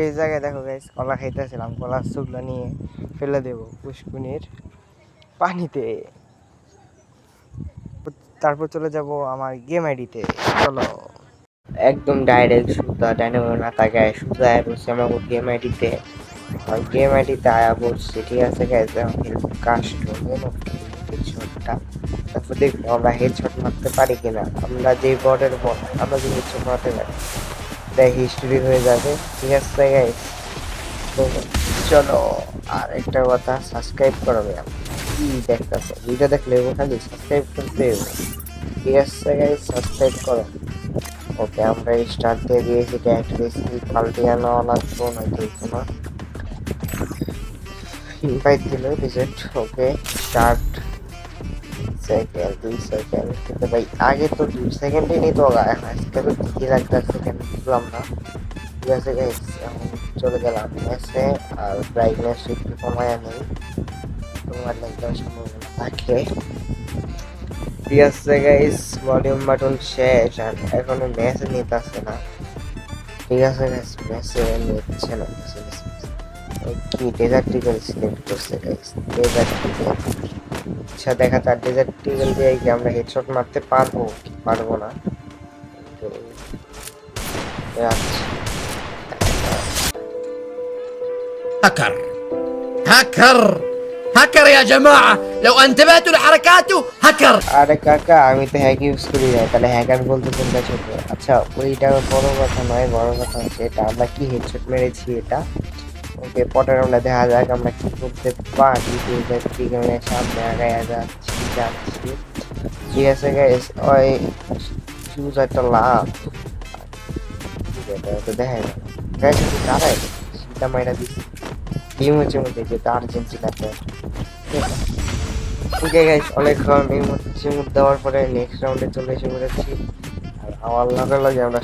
এই জায়গায় দেখো গাইস, কলা খাইতেছিলাম, কলার চুগলা নিয়ে ফেলে দেবো পুষ্কুনির পানিতে। তারপর চলে যাব আমার গেম আইডিতে। চলো, একদম ডাইরেক্ট সুতা ডাইনামো না তাকায় সুতা বসে আমার গেম আইডিতে। আর গেম আইডিতে আয়া বলছি, ঠিক আছে গাইস, এরকম কাস্ট হেডশটটা। তারপর দেখবো আমরা হেডশট মারতে পারি কিনা। আমরা যে বর্ডের বল আমরা যদি হেডশট মারতে পারি, দেখ হিস্ট্রি হয়ে যাবে। ঠিক আছে গাইস, তো চলো। আর একটা কথা, সাবস্ক্রাইব করবে। কি দেখতেছে ভিডিও দেখলে খালি সাবস্ক্রাইব করতে হবে। ঠিক আছে গাইস, সাবস্ক্রাইব করো। ওকে, আমরা স্টার্ট দিয়ে দিয়েছি। ক্যারেক্টারিস্টিক পাল্টে নেওয়া লাগবো, নয়তো কোনো ইনভাইট দিল রিজেক্ট। ওকে, স্টার্ট। সেকেন্ড 2 সেকেন্ড কিন্তু ভাই আগে তো 2 সেকেন্ডই নিত, আজকে তো 3,00,000 সেকেন্ড দিলাম না। ঠিক আছে গাইস, এখন চলে গেলাম ম্যাচে। আর ব্রাইটনেস একটু কমায় নেই, তোমার লাগবে সম্ভাবনা থাকে। ঠিক আছে গাইস, ভলিউম বাটন শেষ আর এখনো ম্যাচ নিতে আসছে না। ঠিক আছে গাইস, ম্যাচে নিচ্ছে না। কি ডেজার্টিক্যাল সিলেক্ট করছে গাইস, ডেজার্টিক্যাল। আচ্ছা দেখা যাক ডেজার্টিক্যাল দিয়ে কি আমরা হেডশট মারতে পারবো কি পারবো না। তো আচ্ছা, هاكر هاكر هاكر يا جماعة لو انتبهتوا لحركاته هاكر আরে কাকা আমি তো হ্যাক ইউজ করি না, তাহলে হ্যাকার বলতে কোনটা ছোট? আচ্ছা ওইটা বড় কথা নয়, বড় কথা হচ্ছে এটা আমরা কি হেডশট মেরেছি এটা। ওকে, পরের আমরা দেখা যাক আমরা কি করতে পারি। ডেজার্টিক্যালের সামনে আগায় যাচ্ছি। ঠিক আছে গাইস, ওই চুজ একটা লাভ তো দেখা যায় গাইস, আমি দাঁড়াই সিধা মাইরা দিচ্ছি। টিম হচ্ছে মধ্যে যেটা আর্জেন্টিনা। ওকে গাইস, অনেকক্ষণ এই মুহূর্তে দেওয়ার পরে নেক্সট রাউন্ডে চলে এসে পড়েছি। আর আমার লাগে আমরা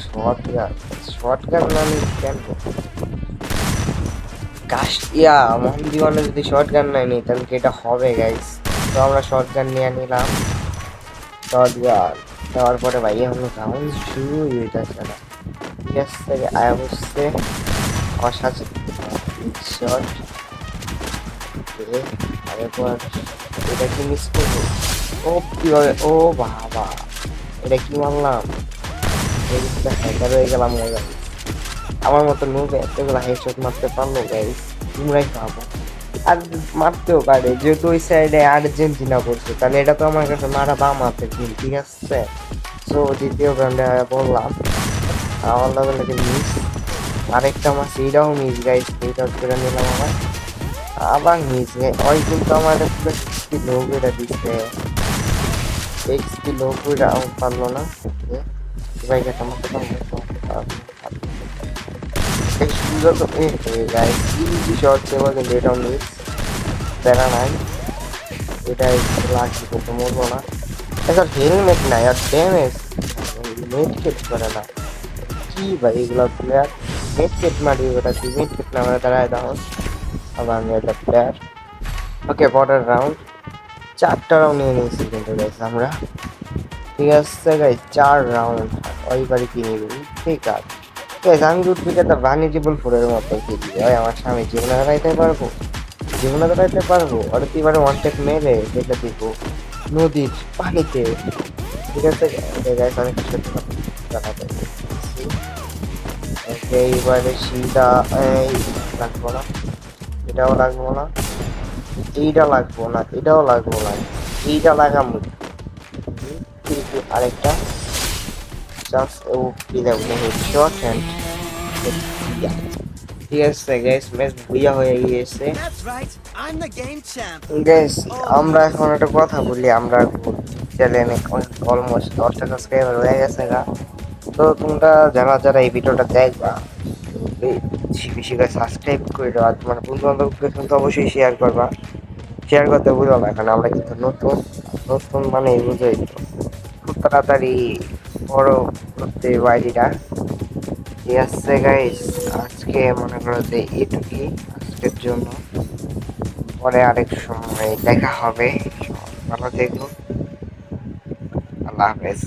শর্ট গান না নিই কেন কাস্ট ইয়া মোহন জীবনে যদি শর্ট গান না নিই তাহলে কি এটা হবে গাইস? তো আমরা শর্ট গান নিয়ে নিলাম। শর্ট গান দেওয়ার পরে ভাই এখন রাউন্ড শুরু হয়ে যাচ্ছে না। ঠিক আছে, আয়া বসছে আমার সাথে শর্ট। তারপর এটা কি মিস করবো? ও কি হবে? ও বাবা, এটা কি মারলাম? হ্যাকার হয়ে গেলাম গাইস। আমার মতো নুবে এতগুলো হেডশট মারতে পারলো গাইস, তোমরাই পাবো। আর মারতেও পারে যেহেতু ওই সাইডে আর্জেন্টিনা করছে, তাহলে এটা তো আমার কাছে মারা বাম হাতের দিন। ঠিক আছে, তো দ্বিতীয় রাউন্ডে বললাম আমার লাগে মিস। আরেকটা মাছ এইটাও মিস গাইস, এইটা করে নিলাম আবার মিস। ওই কিন্তু আমার লো করে দিচ্ছে, এক্সপি লো করে পারলো না। ভাই আমাকে সুন্দর তো গাইস, ইজি শট সেবা কিন্তু এটাও মিস। প্যারা নাই, এটা লাগছে কিন্তু মরবো না। এসব হেলমেট নাই আর ড্যামেজ মেড কেট করে না। কি ভাই এগুলো প্লেয়ার মেড কেট মারি, ওটা কি মেড কেট না আমরা দাঁড়ায় দাও। আবার আমি একটা প্লেয়ার। ওকে, পরের রাউন্ড 4টা রাউন্ড নিয়ে নিয়েছি কিন্তু গাইস আমরা। ঠিক আছে গাইস, 4 রাউন্ড ওইবারই কি নিবি? ঠিক আছে গাইস, আমি রুট থেকে তো ভানিজেবল ফোরের মতো খেলি। ওই আমার স্বামী জীবনে দাঁড়াইতে পারবো, জীবনে দাঁড়াইতে পারবো। আর এবারে ওয়ান টেক মেরে দেখে দিব নদীর পানিতে। ঠিক আছে গাইস, অনেক কিছু জানাতে ওকে, এইবারে সিধা এই লাগবো না, এটাও লাগবো না, এইটা লাগবো না, এটাও লাগবো না, এইটা লাগাবো। আরেকটা জাস্ট ও কি লাগবে হেডশট এন্ড ঠিক আছে গাইস, ম্যাচ বুইয়া হয়ে গিয়েছে। গাইস আমরা এখন একটা কথা বলি, আমরা চ্যানেলে অলমোস্ট 10টা সাবস্ক্রাইবার হয়ে গেছে গা। তো তোমরা যারা যারা এই ভিডিওটা দেখবা বেশি বেশি করে সাবস্ক্রাইব করে দেওয়া, তোমার বন্ধু বান্ধবকে কিন্তু অবশ্যই শেয়ার করবা। শেয়ার করতে বুঝো না, কারণ আমরা কিন্তু নতুন নতুন মানে বুঝোই তো, খুব তাড়াতাড়ি বড় করতে বাইরিটা। ঠিক আছে গাইস, আজকে মনে করো যে এটুকুই আজকের জন্য। পরে আরেক সময় দেখা হবে, ভালো দেখো, আল্লাহ হাফেজ।